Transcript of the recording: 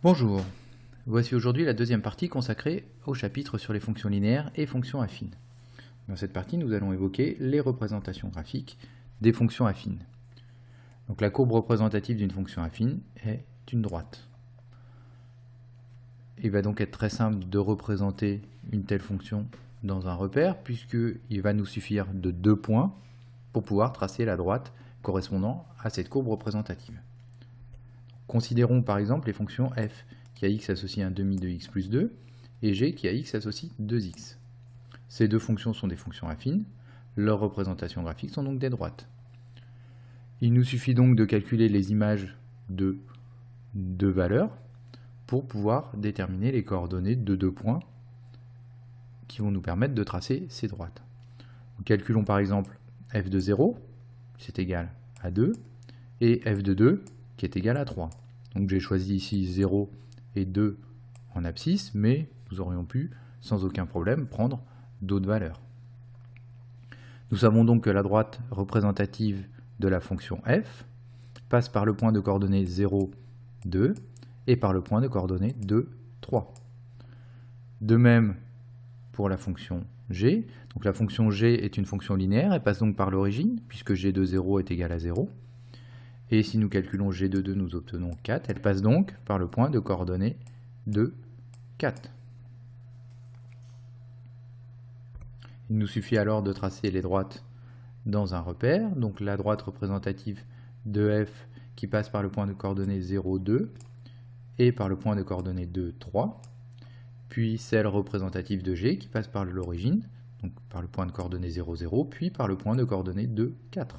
Bonjour, voici aujourd'hui la deuxième partie consacrée au chapitre sur les fonctions linéaires et fonctions affines. Dans cette partie, nous allons évoquer les représentations graphiques des fonctions affines. Donc la courbe représentative d'une fonction affine est une droite. Il va donc être très simple de représenter une telle fonction dans un repère, puisqu'il va nous suffire de 2 points pour pouvoir tracer la droite correspondant à cette courbe représentative. Considérons par exemple les fonctions f qui a x associe un demi de x plus 2 et g qui a x associe 2x. Ces deux fonctions sont des fonctions affines, leurs représentations graphiques sont donc des droites. Il nous suffit donc de calculer les images de deux valeurs pour pouvoir déterminer les coordonnées de 2 points qui vont nous permettre de tracer ces droites. Nous calculons par exemple f de 0, c'est égal à 2, et f de 2, qui est égal à 3. Donc j'ai choisi ici 0 et 2 en abscisse, mais nous aurions pu, sans aucun problème, prendre d'autres valeurs. Nous savons donc que la droite représentative de la fonction f passe par le point de coordonnées 0, 2 et par le point de coordonnées 2, 3. De même pour la fonction g. Donc la fonction g est une fonction linéaire, elle passe donc par l'origine, puisque g de 0 est égal à 0. Et si nous calculons g de 2, nous obtenons 4. Elle passe donc par le point de coordonnées 2, 4. Il nous suffit alors de tracer les droites dans un repère. Donc la droite représentative de f qui passe par le point de coordonnées 0, 2 et par le point de coordonnées 2, 3. Puis celle représentative de g qui passe par l'origine, donc par le point de coordonnées 0, 0, puis par le point de coordonnées 2, 4.